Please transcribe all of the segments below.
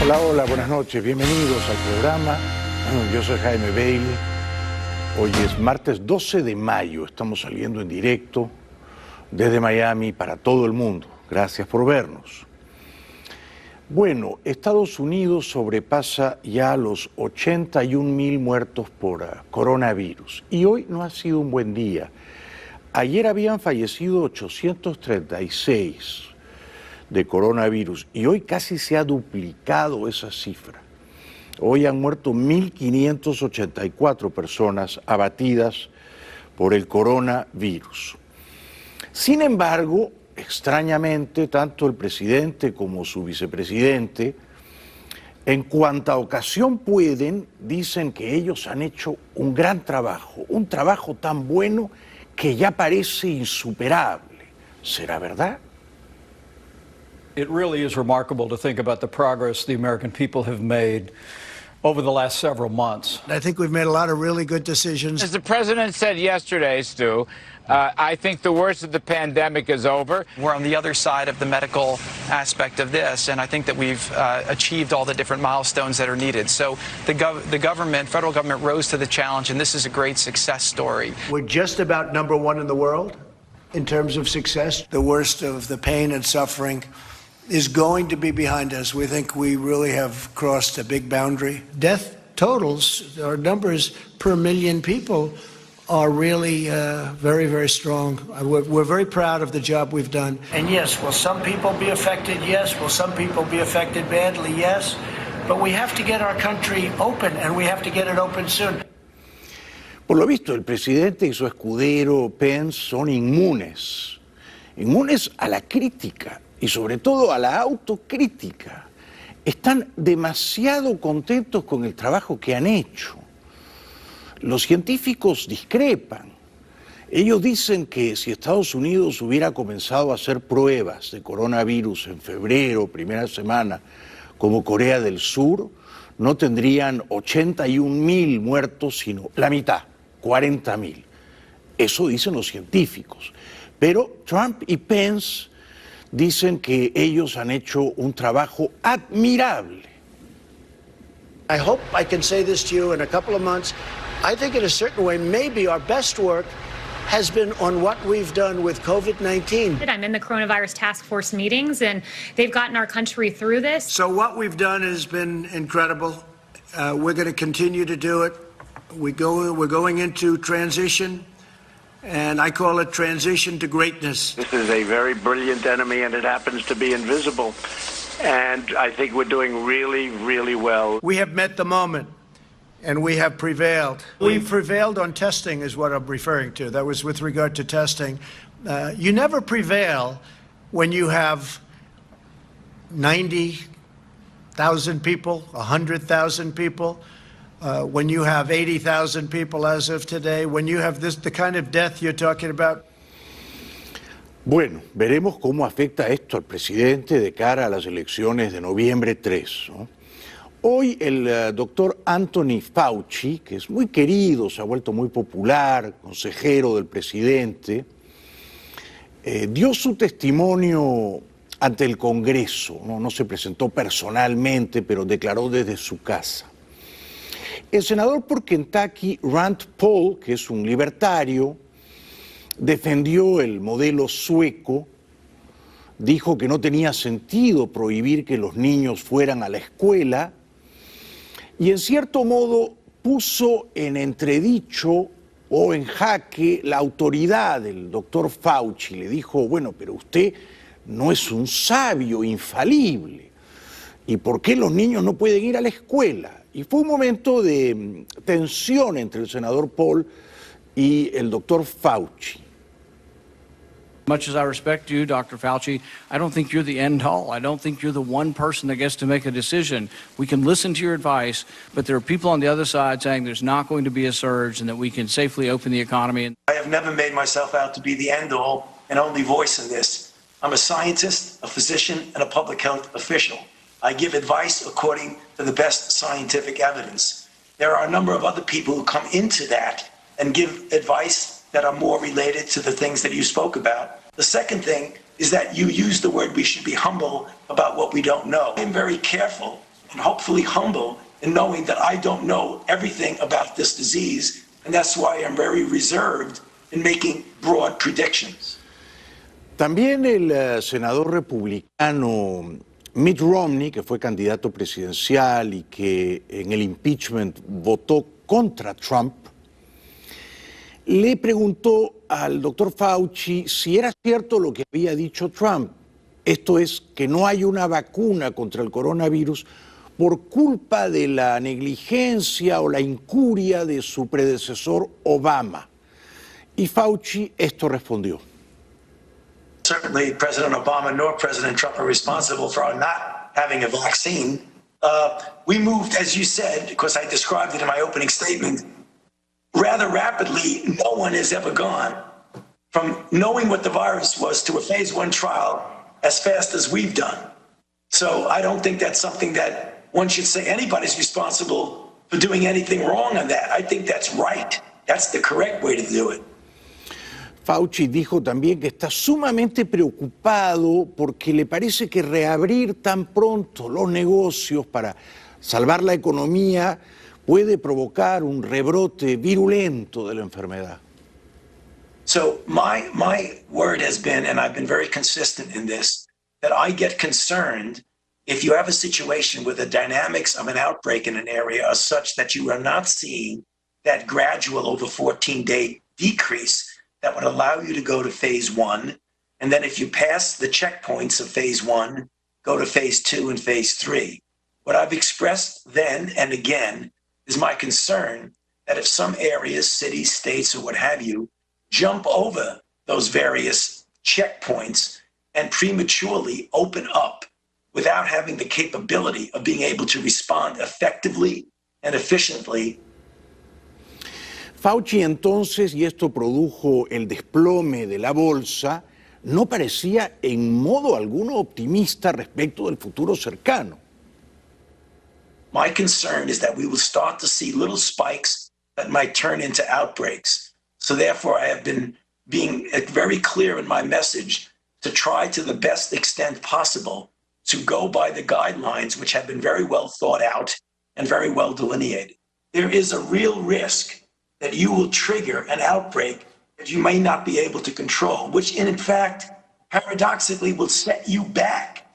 Hola, hola, buenas noches, bienvenidos al programa. Yo soy Jaime Bailey. Hoy es martes 12 de mayo, estamos saliendo en directo desde Miami para todo el mundo. Gracias por vernos. Bueno, Estados Unidos sobrepasa ya los 81.000 muertos por coronavirus y hoy no ha sido un buen día. Ayer habían fallecido 836 de coronavirus y hoy casi se ha duplicado esa cifra. Hoy han muerto 1.584 personas abatidas por el coronavirus. Sin embargo, extrañamente, tanto el presidente como su vicepresidente, en cuanta ocasión pueden, dicen que ellos han hecho un gran trabajo, un trabajo tan bueno que ya parece insuperable. ¿Será verdad? It really is remarkable to think about the progress the American people have made over the last several months. I think we've made a lot of really good decisions. As the president said yesterday, Stu, I think the worst of the pandemic is over. We're on the other side of the medical aspect of this, and I think that we've achieved all the different milestones that are needed. So the government, federal government, rose to the challenge, and this is a great success story. We're just about number one in the world in terms of success. The worst of the pain and suffering is going to be behind us. We think we really have crossed a big boundary. Death totals, or numbers per million people, are really very, very strong. We're very proud of the job we've done. And yes, will some people be affected? Yes. Will some people be affected badly? Yes. But we have to get our country open, and we have to get it open soon. Por lo visto, el presidente y su escudero Pence son inmunes a la crítica y sobre todo a la autocrítica. Están demasiado contentos con el trabajo que han hecho. Los científicos discrepan. Ellos dicen que si Estados Unidos hubiera comenzado a hacer pruebas de coronavirus en febrero, primera semana, como Corea del Sur, no tendrían 81.000 muertos, sino la mitad, 40.000. Eso dicen los científicos. Pero Trump y Pence dicen que ellos han hecho un trabajo admirable. I hope I can say this to you in a couple of months. I think in a certain way, maybe our best work has been on what we've done with COVID-19. I'm in the coronavirus task force meetings, and they've gotten our country through this. So what we've done has been incredible. We're going to continue to do it. We're going into transition, and I call it transition to greatness. This is a very brilliant enemy, and it happens to be invisible. And I think we're doing really, really well. We have met the moment, and we have prevailed. We've prevailed on testing is what I'm referring to. That was with regard to testing. You never prevail when you have 90,000 people, 100,000 people, when you have 80,000 people as of today, when you have the kind of death you're talking about. Bueno, veremos cómo afecta esto al presidente de cara a las elecciones de noviembre 3, ¿no? Hoy el doctor Anthony Fauci, que es muy querido, se ha vuelto muy popular, consejero del presidente, dio su testimonio ante el Congreso, no se presentó personalmente, pero declaró desde su casa. El senador por Kentucky, Rand Paul, que es un libertario, defendió el modelo sueco, dijo que no tenía sentido prohibir que los niños fueran a la escuela y en cierto modo puso en entredicho o en jaque la autoridad del doctor Fauci. Le dijo, bueno, pero usted no es un sabio infalible. ¿Y por qué los niños no pueden ir a la escuela? Y fue un momento de tensión entre el senador Paul y el doctor Fauci. Much as I respect you, Dr. Fauci, I don't think you're the end all. I don't think you're the one person that gets to make a decision. We can listen to your advice, but there are people on the other side saying there's not going to be a surge and that we can safely open the economy. I have never made myself out to be the end all and only voice in this. I'm a scientist, a physician, and a public health official. I give advice according to the best scientific evidence. There are a number of other people who come into that and give advice that are more related to the things that you spoke about. The second thing is that you use the word we should be humble about what we don't know. I'm very careful and hopefully humble in knowing that I don't know everything about this disease, and that's why I'm very reserved in making broad predictions. También el senador republicano Mitt Romney, que fue candidato presidencial y que en el impeachment votó contra Trump, le preguntó al doctor Fauci si era cierto lo que había dicho Trump. Esto es, que no hay una vacuna contra el coronavirus por culpa de la negligencia o la incuria de su predecesor Obama. Y Fauci esto respondió. Certainly, President Obama nor President Trump are responsible for our not having a vaccine. We moved, as you said, because I described it in my opening statement, rather rapidly. No one has ever gone from knowing what the virus was to a phase 1 trial as fast as we've done. So I don't think that's something that one should say anybody's responsible for doing anything wrong on that. I think that's right. That's the correct way to do it. Fauci dijo también que está sumamente preocupado porque le parece que reabrir tan pronto los negocios para salvar la economía puede provocar un rebrote virulento de la enfermedad. So my word has been, and I've been very consistent in this, that I get concerned if you have a situation where the dynamics of an outbreak in an area are such that you are not seeing that gradual over 14-day decrease that would allow you to go to phase 1. And then if you pass the checkpoints of phase 1, go to phase 2 and phase 3. What I've expressed then and again is my concern that if some areas, cities, states, or what have you, jump over those various checkpoints and prematurely open up without having the capability of being able to respond effectively and efficiently. Fauci entonces, y esto produjo el desplome de la bolsa, no parecía en modo alguno optimista respecto del futuro cercano. My concern is that we will start to see little spikes that might turn into outbreaks. So therefore, I have been being very clear in my message to try to the best extent possible to go by the guidelines which have been very well thought out and very well delineated. There is a real risk that you will trigger an outbreak that you may not be able to control, which in fact, paradoxically will set you back,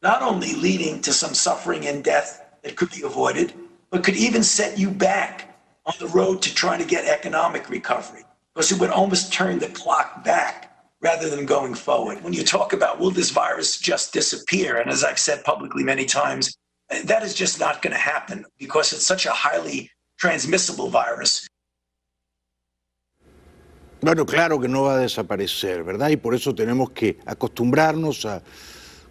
not only leading to some suffering and death that could be avoided, but could even set you back on the road to trying to get economic recovery, because it would almost turn the clock back rather than going forward. When you talk about, will this virus just disappear? And as I've said publicly many times, that is just not going to happen because it's such a highly transmissible virus. Bueno, claro que no va a desaparecer, ¿verdad? Y por eso tenemos que acostumbrarnos a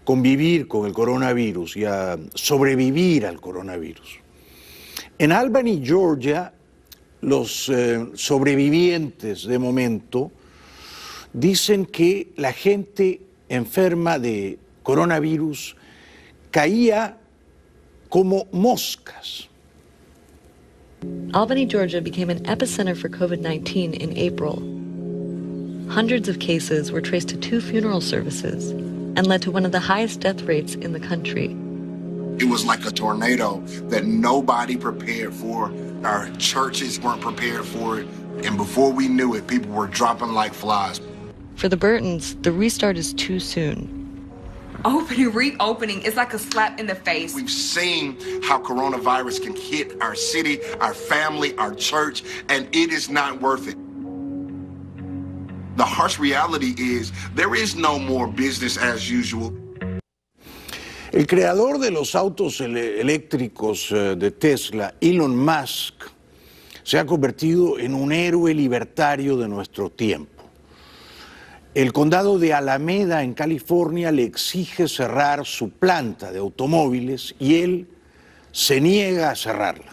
convivir con el coronavirus y a sobrevivir al coronavirus. En Albany, Georgia, los sobrevivientes de momento dicen que la gente enferma de coronavirus caía como moscas. Albany, Georgia became an epicenter for COVID-19 in April. Hundreds of cases were traced to 2 funeral services and led to one of the highest death rates in the country. It was like a tornado that nobody prepared for. Our churches weren't prepared for it. And before we knew it, people were dropping like flies. For the Burtons, the restart is too soon. Reopening is like a slap in the face. We've seen how coronavirus can hit our city, our family, our church, and it is not worth it. The harsh reality is there is no more business as usual. El creador de los autos eléctricos de Tesla, Elon Musk, se ha convertido en un héroe libertario de nuestro tiempo. El condado de Alameda, en California, le exige cerrar su planta de automóviles y él se niega a cerrarla.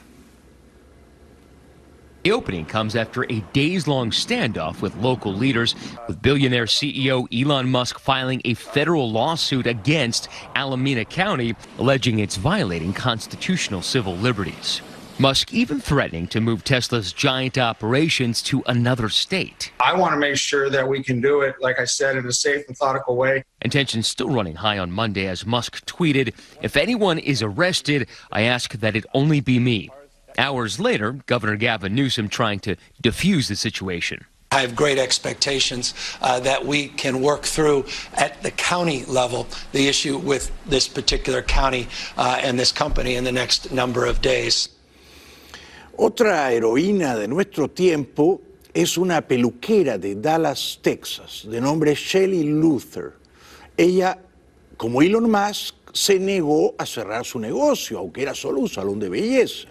The opening comes after a days-long standoff with local leaders, with billionaire CEO Elon Musk filing a federal lawsuit against Alameda County, alleging it's violating constitutional civil liberties. Musk even threatening to move Tesla's giant operations to another state. I want to make sure that we can do it, like I said, in a safe, methodical way. And tensions still running high on Monday as Musk tweeted, "If anyone is arrested, I ask that it only be me." Hours later, Governor Gavin Newsom trying to defuse the situation. I have great expectations that we can work through at the county level the issue with this particular county and this company in the next number of days. Otra heroína de nuestro tiempo es una peluquera de Dallas, Texas, de nombre Shelley Luther. Ella, como Elon Musk, se negó a cerrar su negocio, aunque era solo un salón de belleza.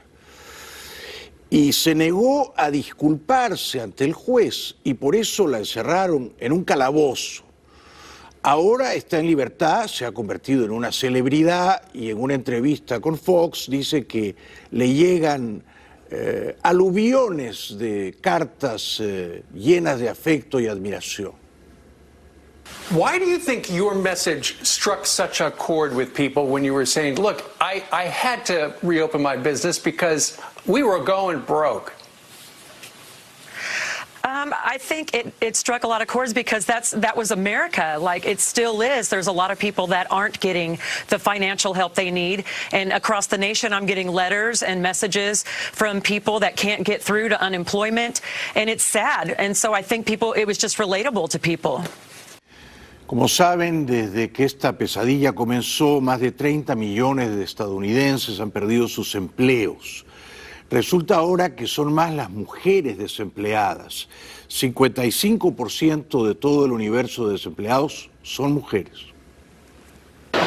Y se negó a disculparse ante el juez y por eso la encerraron en un calabozo. Ahora está en libertad, se ha convertido en una celebridad y en una entrevista con Fox dice que le llegan aluviones de cartas llenas de afecto y admiración. Why do you think your message struck such a chord with people when you were saying, look, I had to reopen my business because we were going broke? I think it struck a lot of chords because that was America. Like, it still is. There's a lot of people that aren't getting the financial help they need. And across the nation, I'm getting letters and messages from people that can't get through to unemployment. And it's sad. And so I think it was just relatable to people. Como saben, desde que esta pesadilla comenzó, más de 30 millones de estadounidenses han perdido sus empleos. Resulta ahora que son más las mujeres desempleadas. 55% de todo el universo de desempleados son mujeres.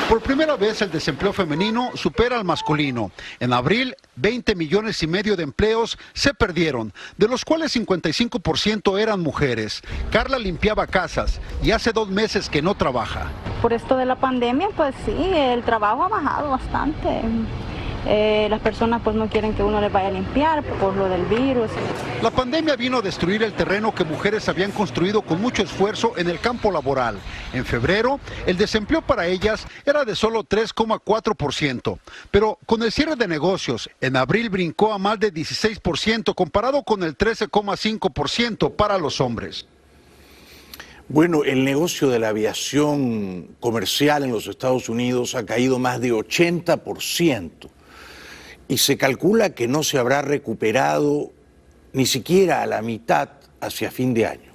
Por primera vez el desempleo femenino supera al masculino. En abril, 20 millones y medio de empleos se perdieron, de los cuales 55% eran mujeres. Carla limpiaba casas y hace 2 meses que no trabaja. Por esto de la pandemia, pues sí, el trabajo ha bajado bastante. Las personas pues no quieren que uno les vaya a limpiar por lo del virus. La pandemia vino a destruir el terreno que mujeres habían construido con mucho esfuerzo en el campo laboral. En febrero, el desempleo para ellas era de solo 3,4%. Pero con el cierre de negocios, en abril brincó a más de 16% comparado con el 13,5% para los hombres. Bueno, el negocio de la aviación comercial en los Estados Unidos ha caído más de 80%. Y se calcula que no se habrá recuperado ni siquiera a la mitad hacia fin de año.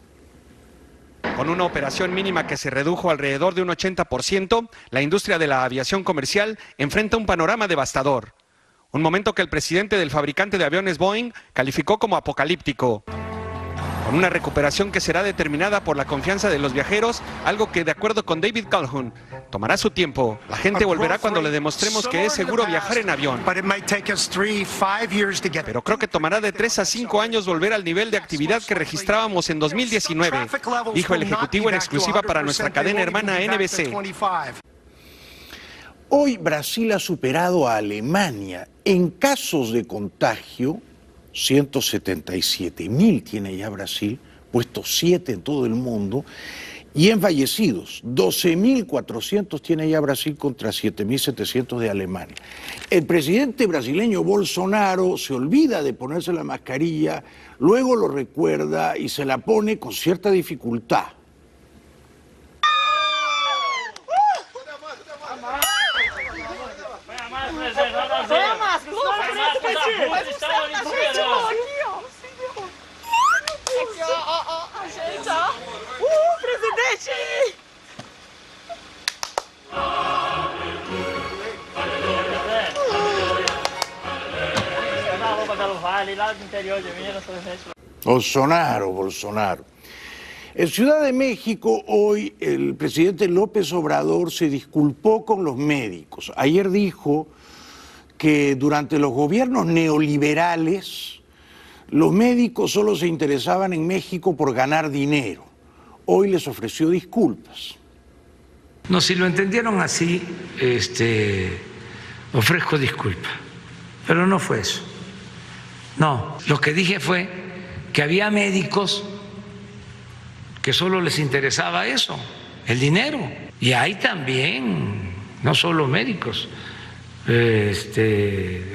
Con una operación mínima que se redujo alrededor de un 80%, la industria de la aviación comercial enfrenta un panorama devastador. Un momento que el presidente del fabricante de aviones Boeing calificó como apocalíptico. Con una recuperación que será determinada por la confianza de los viajeros, algo que, de acuerdo con David Calhoun, tomará su tiempo. La gente volverá cuando le demostremos que es seguro viajar en avión. Pero creo que tomará de 3 a 5 años volver al nivel de actividad que registrábamos en 2019, dijo el ejecutivo en exclusiva para nuestra cadena hermana NBC. Hoy Brasil ha superado a Alemania en casos de contagio. 177.000 tiene ya Brasil, puesto 7 en todo el mundo, y en fallecidos, 12.400 tiene ya Brasil contra 7.700 de Alemania. El presidente brasileño Bolsonaro se olvida de ponerse la mascarilla, luego lo recuerda y se la pone con cierta dificultad. Bolsonaro. En Ciudad de México, hoy el presidente López Obrador se disculpó con los médicos. Ayer dijo que durante los gobiernos neoliberales, los médicos solo se interesaban en México por ganar dinero. Hoy les ofreció disculpas. No, si lo entendieron así, ofrezco disculpas. Pero no fue eso. No, lo que dije fue que había médicos que solo les interesaba eso, el dinero. Y hay también, no solo médicos,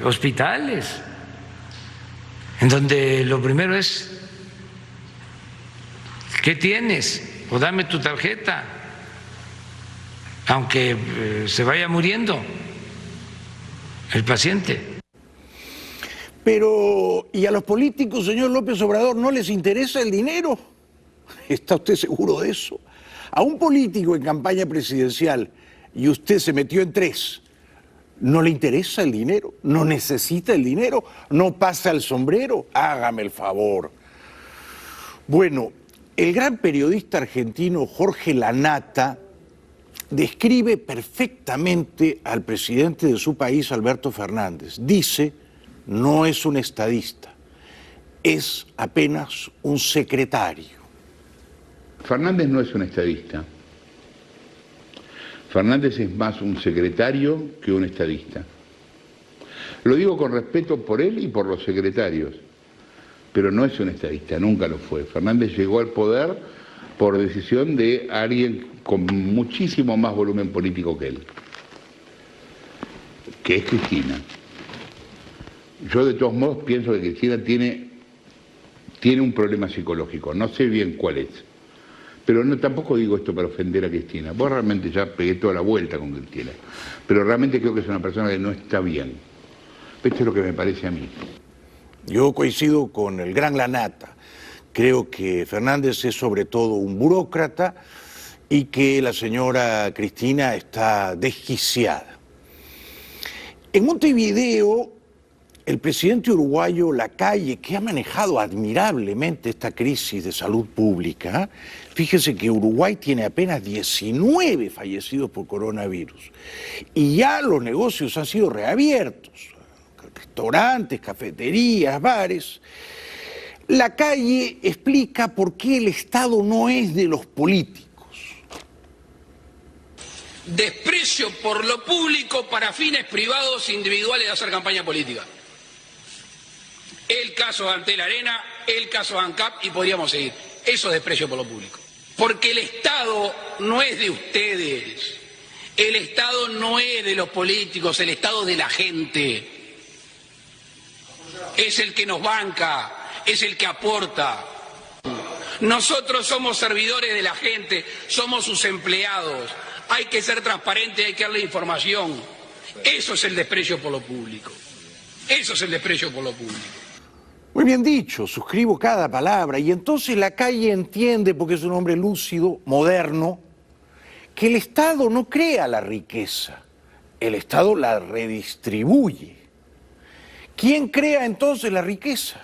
hospitales en donde lo primero es, ¿qué tienes? O dame tu tarjeta, aunque se vaya muriendo el paciente. Pero, ¿y a los políticos, señor López Obrador, no les interesa el dinero? ¿Está usted seguro de eso? A un político en campaña presidencial, y usted se metió en 3, ¿no le interesa el dinero? ¿No necesita el dinero? ¿No pasa el sombrero? Hágame el favor. Bueno, el gran periodista argentino Jorge Lanata describe perfectamente al presidente de su país, Alberto Fernández. Dice, no es un estadista, es apenas un secretario. Fernández no es un estadista. Fernández es más un secretario que un estadista. Lo digo con respeto por él y por los secretarios, pero no es un estadista, nunca lo fue. Fernández llegó al poder por decisión de alguien con muchísimo más volumen político que él, que es Cristina. Yo de todos modos pienso que Cristina tiene un problema psicológico, no sé bien cuál es. Pero no, tampoco digo esto para ofender a Cristina. Vos realmente ya pegué toda la vuelta con Cristina. Pero realmente creo que es una persona que no está bien. Esto es lo que me parece a mí. Yo coincido con el gran Lanata. Creo que Fernández es sobre todo un burócrata y que la señora Cristina está desquiciada. En Montevideo, el presidente uruguayo Lacalle, que ha manejado admirablemente esta crisis de salud pública, fíjese que Uruguay tiene apenas 19 fallecidos por coronavirus y ya los negocios han sido reabiertos, restaurantes, cafeterías, bares. Lacalle explica por qué el Estado no es de los políticos. Desprecio por lo público para fines privados individuales de hacer campaña política. El caso de Antel Arena, el caso de ANCAP y podríamos seguir. Eso es desprecio por lo público. Porque el Estado no es de ustedes. El Estado no es de los políticos, el Estado es de la gente. Es el que nos banca, es el que aporta. Nosotros somos servidores de la gente, somos sus empleados. Hay que ser transparente, hay que darle información. Eso es el desprecio por lo público. Eso es el desprecio por lo público. Muy bien dicho, suscribo cada palabra. Y entonces Lacalle entiende, porque es un hombre lúcido, moderno, que el Estado no crea la riqueza, el Estado la redistribuye. ¿Quién crea entonces la riqueza?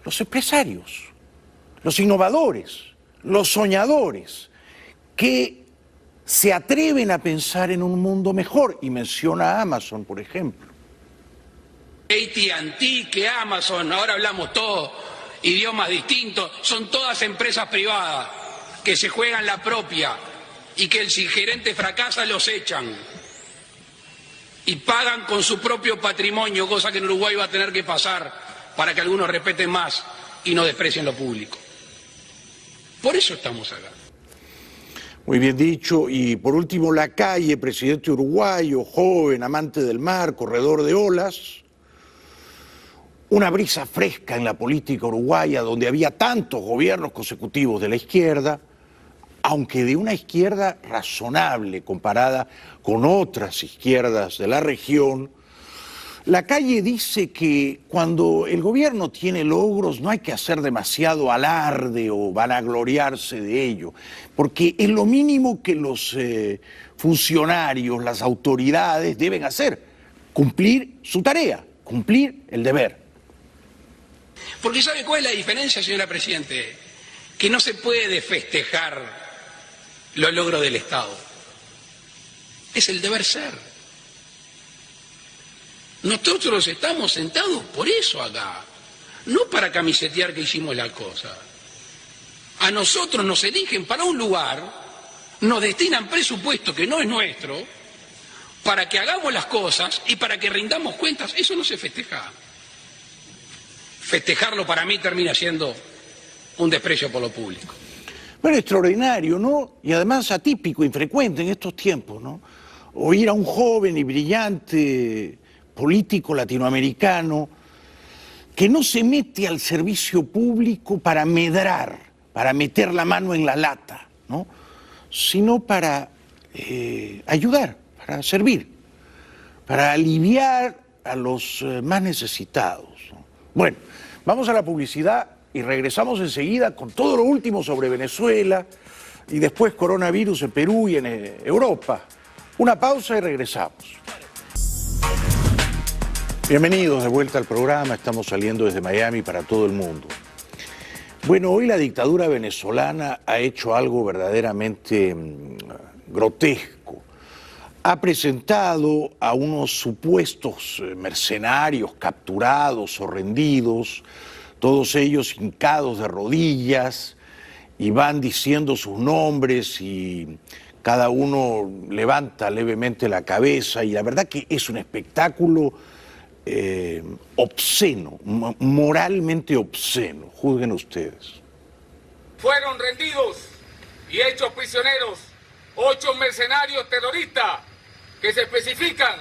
Los empresarios, los innovadores, los soñadores, que se atreven a pensar en un mundo mejor, y menciona a Amazon, por ejemplo. AT&T, que Amazon, ahora hablamos todos idiomas distintos, son todas empresas privadas que se juegan la propia y que si el gerente fracasa los echan y pagan con su propio patrimonio, cosa que en Uruguay va a tener que pasar para que algunos respeten más y no desprecien lo público. Por eso estamos acá. Muy bien dicho. Y por último, Lacalle, presidente uruguayo, joven, amante del mar, corredor de olas. Una brisa fresca en la política uruguaya, donde había tantos gobiernos consecutivos de la izquierda, aunque de una izquierda razonable comparada con otras izquierdas de la región. Lacalle dice que cuando el gobierno tiene logros no hay que hacer demasiado alarde o vanagloriarse de ello, porque es lo mínimo que los funcionarios, las autoridades deben hacer, cumplir su tarea, cumplir el deber. Porque ¿sabe cuál es la diferencia, señora Presidente? Que no se puede festejar los logros del Estado. Es el deber ser. Nosotros estamos sentados por eso acá, no para camisetear que hicimos la cosa. A nosotros nos eligen para un lugar, nos destinan presupuesto que no es nuestro, para que hagamos las cosas y para que rindamos cuentas. Eso no se festeja. Festejarlo para mí termina siendo un desprecio por lo público. Bueno, extraordinario, ¿no? Y además atípico, infrecuente en estos tiempos, ¿no? Oír a un joven y brillante político latinoamericano que no se mete al servicio público para medrar, para meter la mano en la lata, ¿no? Sino para ayudar, para servir, para aliviar a los más necesitados, ¿no? Bueno, vamos a la publicidad y regresamos enseguida con todo lo último sobre Venezuela y después coronavirus en Perú y en Europa. Una pausa y regresamos. Bienvenidos de vuelta al programa, estamos saliendo desde Miami para todo el mundo. Bueno, hoy la dictadura venezolana ha hecho algo verdaderamente grotesco. Ha presentado a unos supuestos mercenarios capturados o rendidos, todos ellos hincados de rodillas, y van diciendo sus nombres y cada uno levanta levemente la cabeza, y la verdad que es un espectáculo obsceno, moralmente obsceno. Juzguen ustedes. Fueron rendidos y hechos prisioneros 8 mercenarios terroristas que se especifican: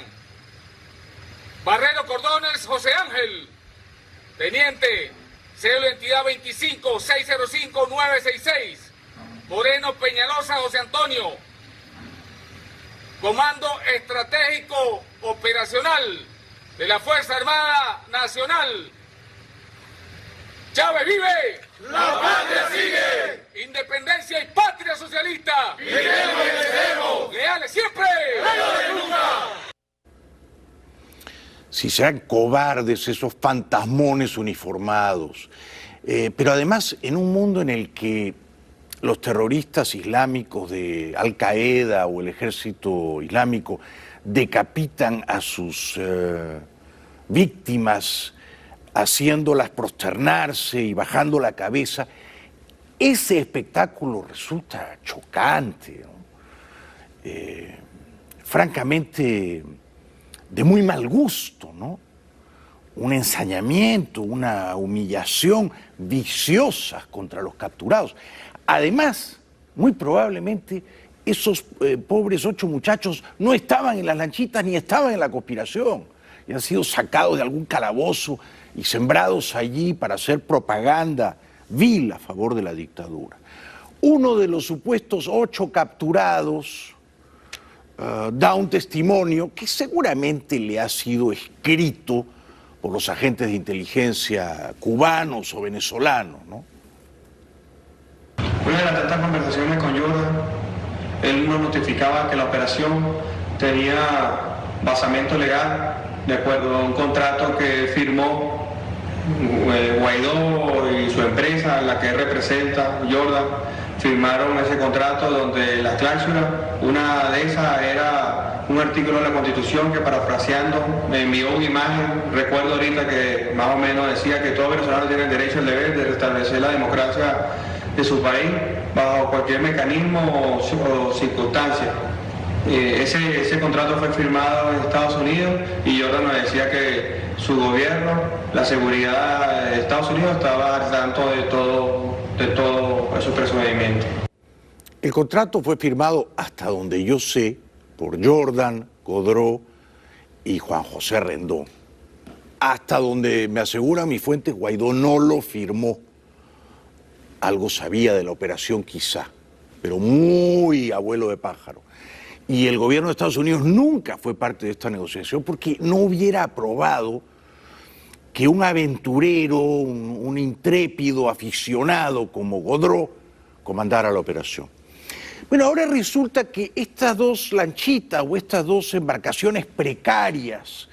Barrero Cordones José Ángel, teniente, cédula entidad 25-605-966, Moreno Peñalosa José Antonio, Comando Estratégico Operacional de la Fuerza Armada Nacional. ¡Chávez vive! ¡La patria sigue! ¡Independencia y patria socialista! ¡Vivemos y venceremos! ¡Leales siempre! ¡Leales nunca! Si sean cobardes esos fantasmones uniformados, pero además en un mundo en el que los terroristas islámicos de Al Qaeda o el ejército islámico decapitan a sus víctimas, haciéndolas prosternarse y bajando la cabeza, ese espectáculo resulta chocante, ¿no? Francamente de muy mal gusto, ¿no? Un ensañamiento, una humillación viciosa contra los capturados. Además, muy probablemente esos pobres 8 muchachos no estaban en las lanchitas ni estaban en la conspiración, y han sido sacados de algún calabozo y sembrados allí para hacer propaganda vil a favor de la dictadura. Uno de los supuestos 8 capturados da un testimonio que seguramente le ha sido escrito por los agentes de inteligencia cubanos o venezolanos, ¿no? Una de las tantas conversaciones con Jordan, él nos notificaba que la operación tenía basamento legal de acuerdo a un contrato que firmó Guaidó y su empresa, la que representa Jordan, firmaron ese contrato donde las cláusulas, una de esas era un artículo de la Constitución que, parafraseando, me envió una imagen, recuerdo ahorita que más o menos decía que todo venezolano tiene el derecho y el deber de restablecer la democracia de su país bajo cualquier mecanismo o circunstancia. Ese contrato fue firmado en Estados Unidos y Jordan nos decía que su gobierno, la seguridad de Estados Unidos, estaba al tanto de todo esos procedimientos. El contrato fue firmado, hasta donde yo sé, por Jordan, Godró y Juan José Rendón. Hasta donde me asegura mi fuente, Guaidó no lo firmó. Algo sabía de la operación quizá, pero muy abuelo de pájaro. Y el gobierno de Estados Unidos nunca fue parte de esta negociación porque no hubiera aprobado que un aventurero, un intrépido aficionado como Godró comandara la operación. Bueno, ahora resulta que estas 2 lanchitas o estas 2 embarcaciones precarias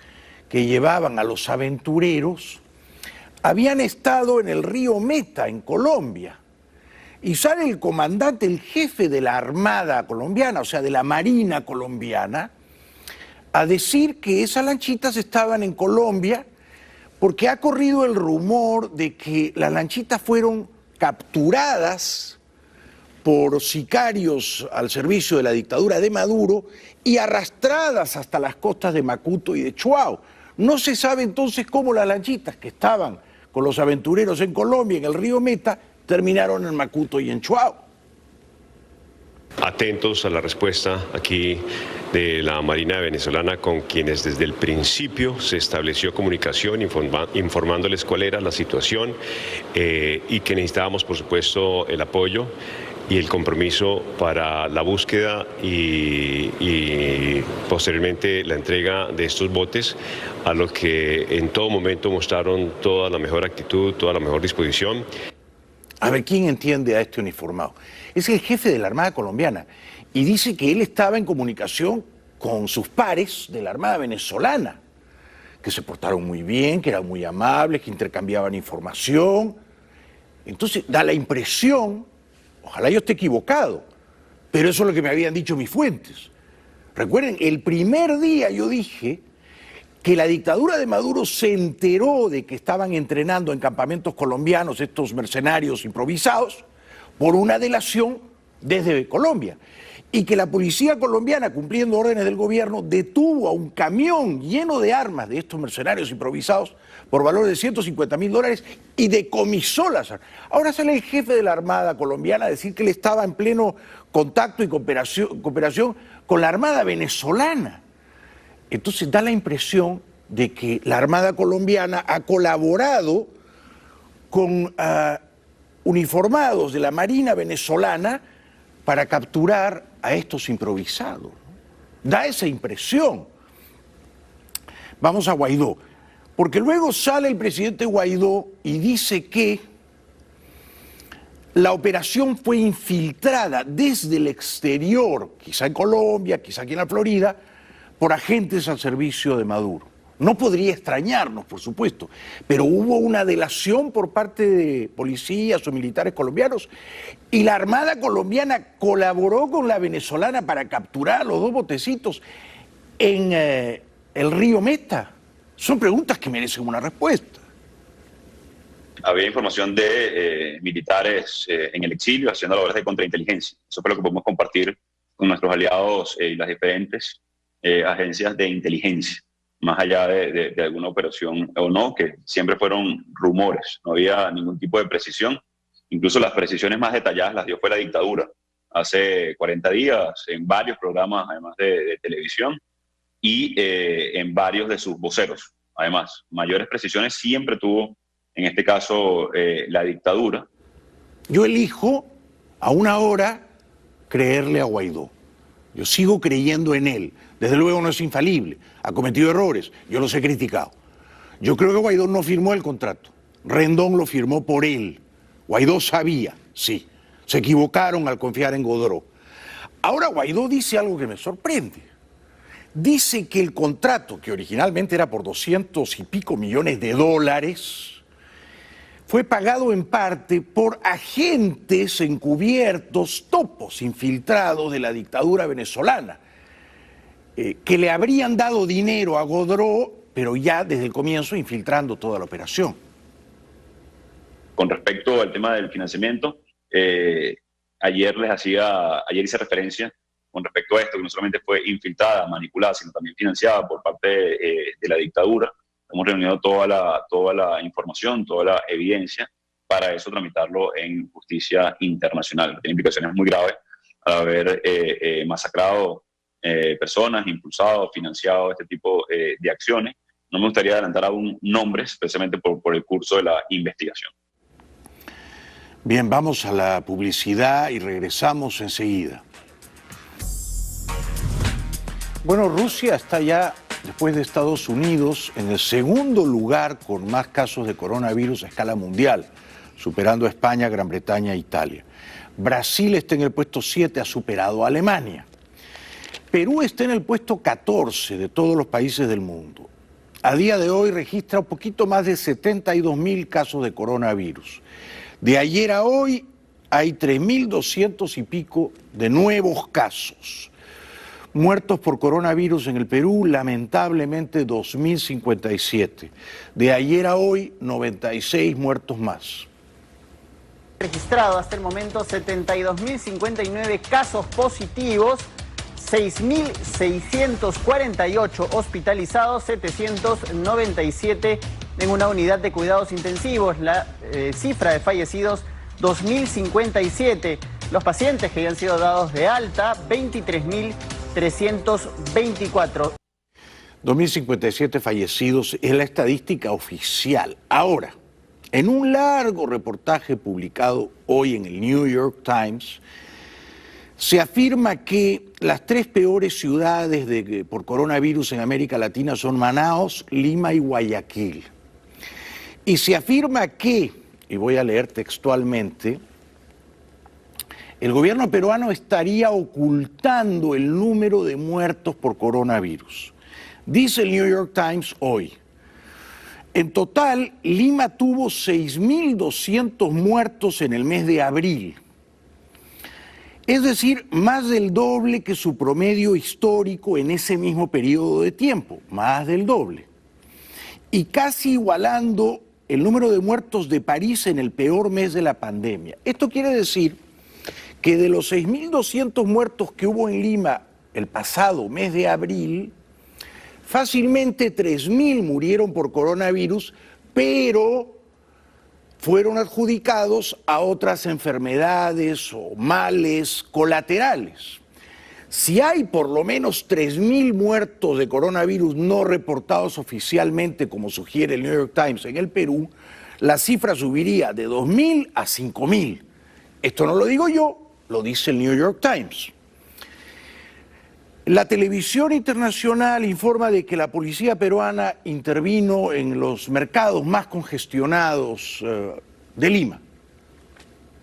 que llevaban a los aventureros habían estado en el río Meta, en Colombia. Y sale el comandante, el jefe de la Armada colombiana, o sea, de la Marina colombiana, a decir que esas lanchitas estaban en Colombia porque ha corrido el rumor de que las lanchitas fueron capturadas por sicarios al servicio de la dictadura de Maduro y arrastradas hasta las costas de Macuto y de Chuao. No se sabe entonces cómo las lanchitas que estaban con los aventureros en Colombia, en el río Meta, terminaron en Macuto y en Chuao. Atentos a la respuesta aquí de la Marina venezolana, con quienes desde el principio se estableció comunicación informándoles cuál era la situación y que necesitábamos, por supuesto, el apoyo y el compromiso para la búsqueda y posteriormente la entrega de estos botes, a los que en todo momento mostraron toda la mejor actitud, toda la mejor disposición. A ver, ¿quién entiende a este uniformado? Es el jefe de la Armada colombiana y dice que él estaba en comunicación con sus pares de la Armada venezolana, que se portaron muy bien, que eran muy amables, que intercambiaban información. Entonces da la impresión, ojalá yo esté equivocado, pero eso es lo que me habían dicho mis fuentes. Recuerden, el primer día yo dije que la dictadura de Maduro se enteró de que estaban entrenando en campamentos colombianos estos mercenarios improvisados por una delación desde Colombia, y que la policía colombiana, cumpliendo órdenes del gobierno, detuvo a un camión lleno de armas de estos mercenarios improvisados por valor de $150.000 y decomisó las armas. Ahora sale el jefe de la Armada colombiana a decir que él estaba en pleno contacto y cooperación con la Armada venezolana. Entonces da la impresión de que la Armada colombiana ha colaborado con uniformados de la Marina venezolana para capturar a estos improvisados. Da esa impresión. Vamos a Guaidó, porque luego sale el presidente Guaidó y dice que la operación fue infiltrada desde el exterior, quizá en Colombia, quizá aquí en la Florida, por agentes al servicio de Maduro. No podría extrañarnos, por supuesto, pero hubo una delación por parte de policías o militares colombianos y la Armada colombiana colaboró con la venezolana para capturar a los dos botecitos en el río Meta. Son preguntas que merecen una respuesta. Había información de militares en el exilio haciendo labores de contrainteligencia. Eso fue lo que podemos compartir con nuestros aliados y las diferentes agencias de inteligencia, más allá de alguna operación o no, que siempre fueron rumores, no había ningún tipo de precisión. Incluso las precisiones más detalladas las dio fue la dictadura hace 40 días en varios programas, además de televisión, y en varios de sus voceros. Además, mayores precisiones siempre tuvo, en este caso, la dictadura. Yo elijo a una hora creerle a Guaidó. Yo sigo creyendo en él. Desde luego no es infalible, ha cometido errores, yo los he criticado. Yo creo que Guaidó no firmó el contrato, Rendón lo firmó por él. Guaidó sabía, sí, se equivocaron al confiar en Godró. Ahora Guaidó dice algo que me sorprende. Dice que el contrato, que originalmente era por $200 y pico millones, fue pagado en parte por agentes encubiertos, topos infiltrados de la dictadura venezolana, que le habrían dado dinero a Godró, pero ya desde el comienzo infiltrando toda la operación. Con respecto al tema del financiamiento, ayer hice referencia con respecto a esto, que no solamente fue infiltrada, manipulada, sino también financiada por parte de la dictadura. Hemos reunido toda la información, toda la evidencia, para eso tramitarlo en justicia internacional. Tiene implicaciones muy graves al haber masacrado personas, impulsado, financiado este tipo de acciones. No me gustaría adelantar aún nombres, precisamente por el curso de la investigación. Bien, vamos a la publicidad y regresamos enseguida. Bueno, Rusia está ya, después de Estados Unidos, en el segundo lugar con más casos de coronavirus a escala mundial, superando a España, Gran Bretaña e Italia. Brasil está en el puesto 7, ha superado a Alemania. Perú está en el puesto 14 de todos los países del mundo. A día de hoy registra un poquito más de 72.000 casos de coronavirus. De ayer a hoy hay 3.200 y pico de nuevos casos. Muertos por coronavirus en el Perú, lamentablemente 2.057. De ayer a hoy, 96 muertos más. Registrado hasta el momento 72.059 casos positivos, 6.648 hospitalizados, 797 en una unidad de cuidados intensivos. La cifra de fallecidos, 2.057. Los pacientes que habían sido dados de alta, 23.324. 2.057 fallecidos es la estadística oficial. Ahora, en un largo reportaje publicado hoy en el New York Times, se afirma que las 3 peores ciudades por coronavirus en América Latina son Manaos, Lima y Guayaquil. Y se afirma que, y voy a leer textualmente, el gobierno peruano estaría ocultando el número de muertos por coronavirus. Dice el New York Times hoy, en total, Lima tuvo 6.200 muertos en el mes de abril. Es decir, más del doble que su promedio histórico en ese mismo periodo de tiempo, más del doble. Y casi igualando el número de muertos de París en el peor mes de la pandemia. Esto quiere decir que de los 6.200 muertos que hubo en Lima el pasado mes de abril, fácilmente 3.000 murieron por coronavirus, pero fueron adjudicados a otras enfermedades o males colaterales. Si hay por lo menos 3.000 muertos de coronavirus no reportados oficialmente, como sugiere el New York Times en el Perú, la cifra subiría de 2.000 a 5.000. Esto no lo digo yo, lo dice el New York Times. La televisión internacional informa de que la policía peruana intervino en los mercados más congestionados de Lima.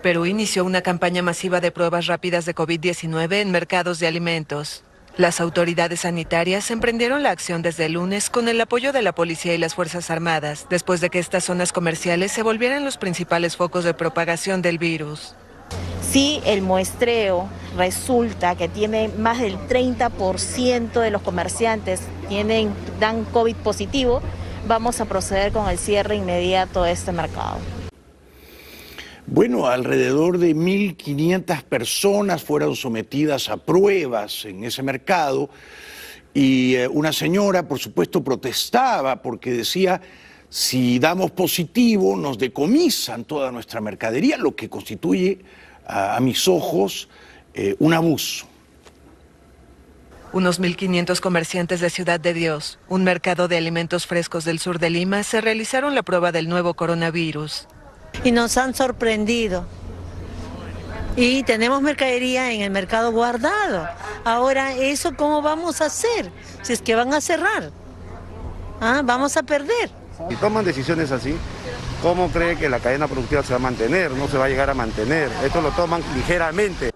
Perú inició una campaña masiva de pruebas rápidas de COVID-19 en mercados de alimentos. Las autoridades sanitarias emprendieron la acción desde el lunes con el apoyo de la policía y las Fuerzas Armadas, después de que estas zonas comerciales se volvieran los principales focos de propagación del virus. Si el muestreo resulta que tiene más del 30% de los comerciantes dan COVID positivo, vamos a proceder con el cierre inmediato de este mercado. Bueno, alrededor de 1.500 personas fueron sometidas a pruebas en ese mercado y una señora, por supuesto, protestaba porque decía, si damos positivo nos decomisan toda nuestra mercadería, lo que constituye a mis ojos un abuso. Unos 1.500 comerciantes de Ciudad de Dios, un mercado de alimentos frescos del sur de Lima, se realizaron la prueba del nuevo coronavirus. Y nos han sorprendido. Y tenemos mercadería en el mercado guardado. Ahora, ¿eso cómo vamos a hacer? Si es que van a cerrar. Vamos a perder. Si toman decisiones así, ¿cómo cree que la cadena productiva se va a mantener? No se va a llegar a mantener. Esto lo toman ligeramente.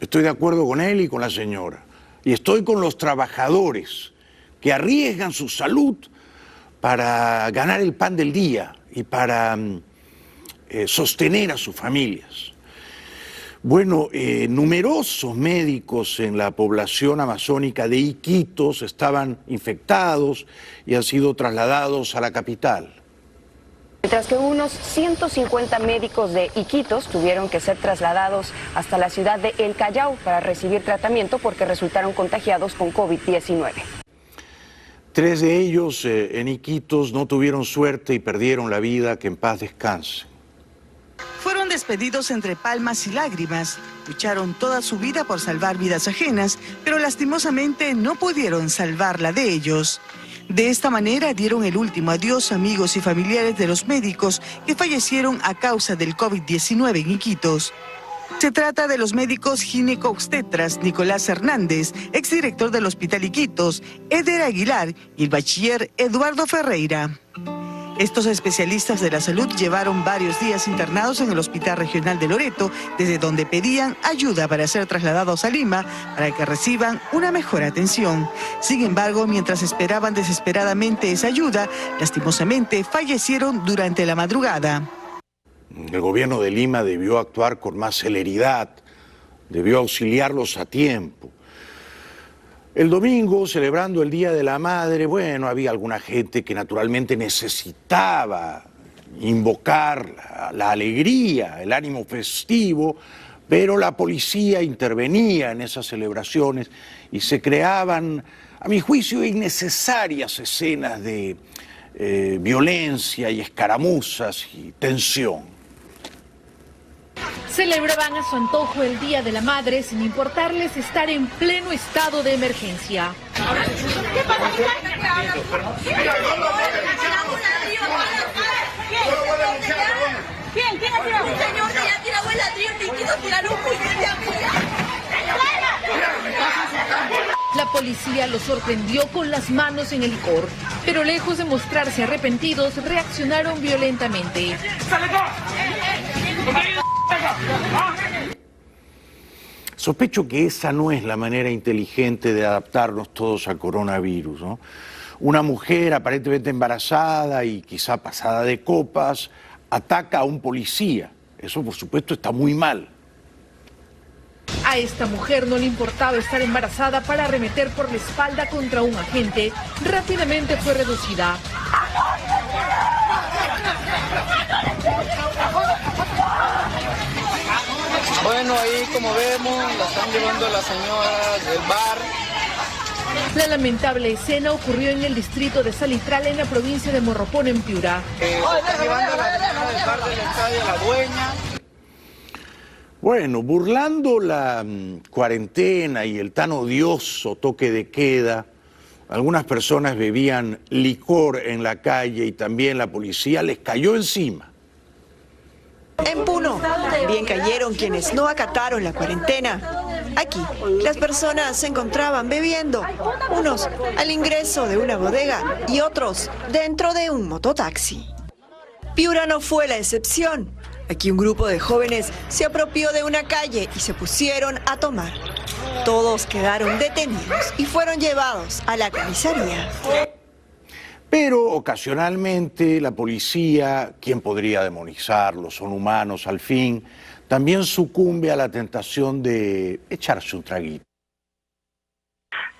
Estoy de acuerdo con él y con la señora. Y estoy con los trabajadores que arriesgan su salud para ganar el pan del día y para sostener a sus familias. Bueno, numerosos médicos en la población amazónica de Iquitos estaban infectados y han sido trasladados a la capital. Mientras que unos 150 médicos de Iquitos tuvieron que ser trasladados hasta la ciudad de El Callao para recibir tratamiento porque resultaron contagiados con COVID-19. 3 de ellos en Iquitos no tuvieron suerte y perdieron la vida, que en paz descansen. Fueron despedidos entre palmas y lágrimas. Lucharon toda su vida por salvar vidas ajenas, pero lastimosamente no pudieron salvar la de ellos. De esta manera dieron el último adiós amigos y familiares de los médicos que fallecieron a causa del COVID-19 en Iquitos. Se trata de los médicos gineco-obstetras Nicolás Hernández, exdirector del Hospital Iquitos, Eder Aguilar y el bachiller Eduardo Ferreira. Estos especialistas de la salud llevaron varios días internados en el Hospital Regional de Loreto, desde donde pedían ayuda para ser trasladados a Lima para que reciban una mejor atención. Sin embargo, mientras esperaban desesperadamente esa ayuda, lastimosamente fallecieron durante la madrugada. El gobierno de Lima debió actuar con más celeridad, debió auxiliarlos a tiempo. El domingo, celebrando el Día de la Madre, bueno, había alguna gente que naturalmente necesitaba invocar la alegría, el ánimo festivo, pero la policía intervenía en esas celebraciones y se creaban, a mi juicio, innecesarias escenas de violencia y escaramuzas y tensión. celebraban a su antojo el Día de la Madre sin importarles estar en pleno estado de emergencia. ¿Quién ha tirado? Señor, ya tira abuela, tira líquido, tira luz, La policía los sorprendió con las manos en el licor, pero lejos de mostrarse arrepentidos, reaccionaron violentamente. Sospecho que esa no es la manera inteligente de adaptarnos todos al coronavirus, ¿no? Una mujer aparentemente embarazada y quizá pasada de copas ataca a un policía. Eso, por supuesto, está muy mal. A esta mujer no le importaba estar embarazada para arremeter por la espalda contra un agente. Rápidamente fue reducida. Bueno, ahí como vemos, la están llevando las señoras del bar. La lamentable escena ocurrió en el distrito de Salitral, en la provincia de Morropón, en Piura. Están llevando a la señora del bar del estadio, la dueña. Bueno, burlando la cuarentena y el tan odioso toque de queda, algunas personas bebían licor en la calle y también la policía les cayó encima. En Puno también cayeron quienes no acataron la cuarentena. Aquí, las personas se encontraban bebiendo, unos al ingreso de una bodega y otros dentro de un mototaxi. Piura no fue la excepción. Aquí un grupo de jóvenes se apropió de una calle y se pusieron a tomar. Todos quedaron detenidos y fueron llevados a la comisaría. Pero ocasionalmente la policía, ¿quién podría demonizarlos? Son humanos al fin, también sucumbe a la tentación de echarse un traguito.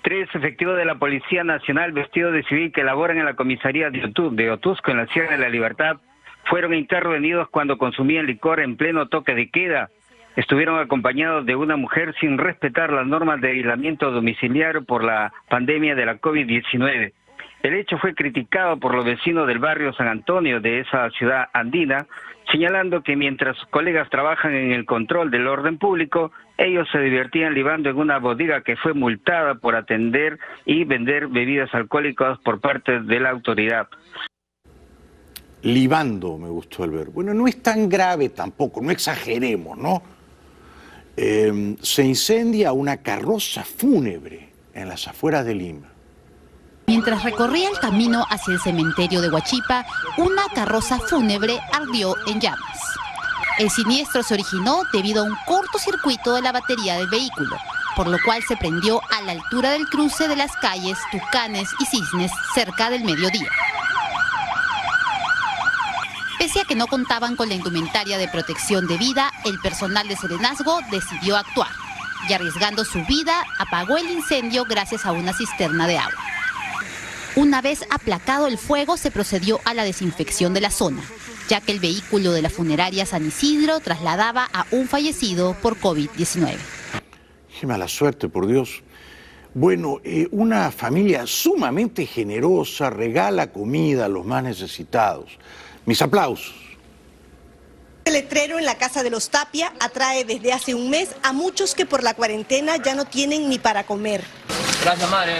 3 efectivos de la Policía Nacional vestidos de civil que laboran en la comisaría de Otusco, en la Sierra de la Libertad, fueron intervenidos cuando consumían licor en pleno toque de queda. Estuvieron acompañados de una mujer sin respetar las normas de aislamiento domiciliario por la pandemia de la COVID-19. El hecho fue criticado por los vecinos del barrio San Antonio de esa ciudad andina, señalando que mientras sus colegas trabajan en el control del orden público, ellos se divertían libando en una bodega que fue multada por atender y vender bebidas alcohólicas por parte de la autoridad. Libando, me gustó el verbo. Bueno, no es tan grave tampoco, no exageremos, ¿no? Se incendia una carroza fúnebre en las afueras de Lima. Mientras recorría el camino hacia el cementerio de Huachipa, una carroza fúnebre ardió en llamas. El siniestro se originó debido a un cortocircuito de la batería del vehículo, por lo cual se prendió a la altura del cruce de las calles Tucanes y Cisnes, cerca del mediodía. Pese a que no contaban con la indumentaria de protección debida, el personal de Serenazgo decidió actuar y, arriesgando su vida, apagó el incendio gracias a una cisterna de agua. Una vez aplacado el fuego, se procedió a la desinfección de la zona, ya que el vehículo de la funeraria San Isidro trasladaba a un fallecido por COVID-19. Qué mala suerte, por Dios. Bueno, una familia sumamente generosa regala comida a los más necesitados. Mis aplausos. El letrero en la casa de los Tapia atrae desde hace un mes a muchos que por la cuarentena ya no tienen ni para comer. Gracias, madre.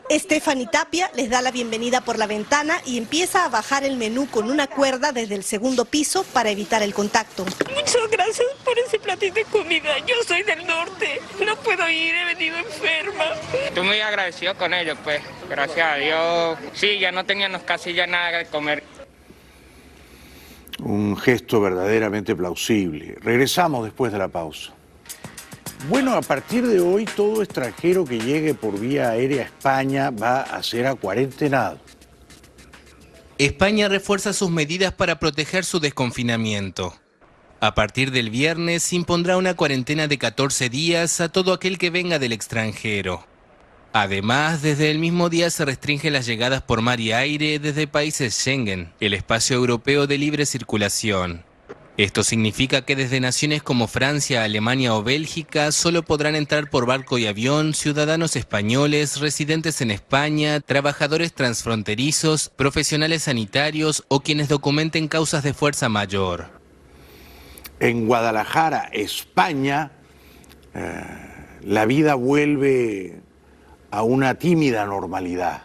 Stephanie Tapia les da la bienvenida por la ventana y empieza a bajar el menú con una cuerda desde el segundo piso para evitar el contacto. Muchas gracias por ese platito de comida. Yo soy del norte, no puedo ir, he venido enferma. Estoy muy agradecido con ellos, pues, gracias a Dios. Sí, ya no teníamos casi ya nada de comer. Un gesto verdaderamente plausible. Regresamos después de la pausa. Bueno, a partir de hoy, todo extranjero que llegue por vía aérea a España va a ser acuarentenado. España refuerza sus medidas para proteger su desconfinamiento. A partir del viernes se impondrá una cuarentena de 14 días a todo aquel que venga del extranjero. Además, desde el mismo día se restringen las llegadas por mar y aire desde países Schengen, el espacio europeo de libre circulación. Esto significa que desde naciones como Francia, Alemania o Bélgica solo podrán entrar por barco y avión ciudadanos españoles residentes en España, trabajadores transfronterizos, profesionales sanitarios o quienes documenten causas de fuerza mayor. En Guadalajara, España, la vida vuelve a una tímida normalidad.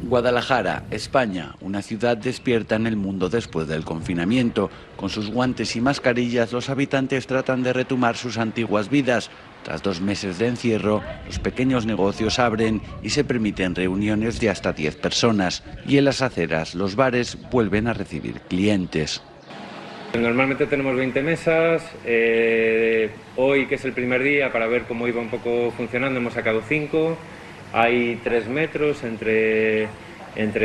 Guadalajara, España, una ciudad despierta en el mundo después del confinamiento. Con sus guantes y mascarillas, los habitantes tratan de retomar sus antiguas vidas. Tras 2 meses de encierro, los pequeños negocios abren y se permiten reuniones de hasta 10 personas. Y en las aceras, los bares vuelven a recibir clientes. Normalmente tenemos 20 mesas, hoy que es el primer día para ver cómo iba un poco funcionando hemos sacado 5, hay 3 metros entre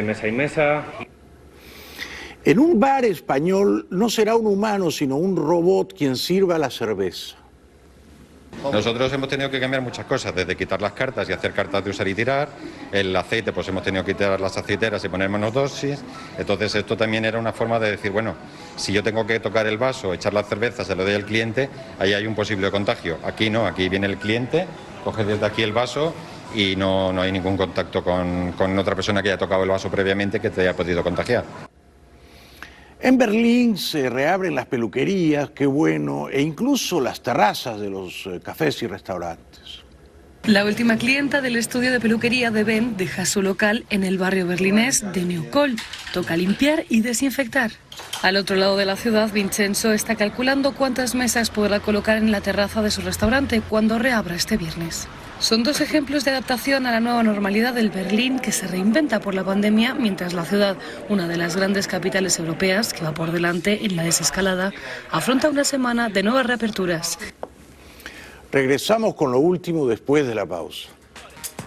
mesa y mesa. En un bar español no será un humano sino un robot quien sirva la cerveza. Nosotros hemos tenido que cambiar muchas cosas, desde quitar las cartas y hacer cartas de usar y tirar, el aceite pues hemos tenido que quitar las aceiteras y poner monodosis, entonces esto también era una forma de decir, bueno, si yo tengo que tocar el vaso, echar la cerveza, se lo doy al cliente, ahí hay un posible contagio, aquí no, aquí viene el cliente, coge desde aquí el vaso y no hay ningún contacto con otra persona que haya tocado el vaso previamente que te haya podido contagiar. En Berlín se reabren las peluquerías, qué bueno, e incluso las terrazas de los cafés y restaurantes. La última clienta del estudio de peluquería de Ben deja su local en el barrio berlinés de Neukölln. Toca limpiar y desinfectar. Al otro lado de la ciudad, Vincenzo está calculando cuántas mesas podrá colocar en la terraza de su restaurante cuando reabra este viernes. Son 2 ejemplos de adaptación a la nueva normalidad del Berlín que se reinventa por la pandemia, mientras la ciudad, una de las grandes capitales europeas que va por delante en la desescalada, afronta una semana de nuevas reaperturas. Regresamos con lo último después de la pausa.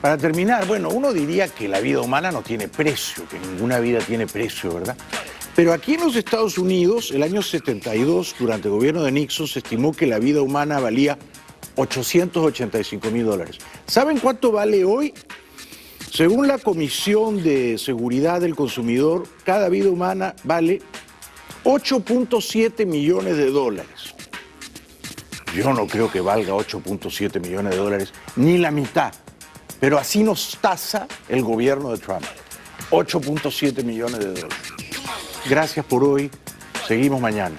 Para terminar, bueno, uno diría que la vida humana no tiene precio, que ninguna vida tiene precio, ¿verdad? Pero aquí en los Estados Unidos, el año 72, durante el gobierno de Nixon, se estimó que la vida humana valía $885.000. ¿Saben cuánto vale hoy? Según la Comisión de Seguridad del Consumidor, cada vida humana vale $8.7 millones. Yo no creo que valga $8.7 millones, ni la mitad. Pero así nos tasa el gobierno de Trump. $8.7 millones. Gracias por hoy. Seguimos mañana.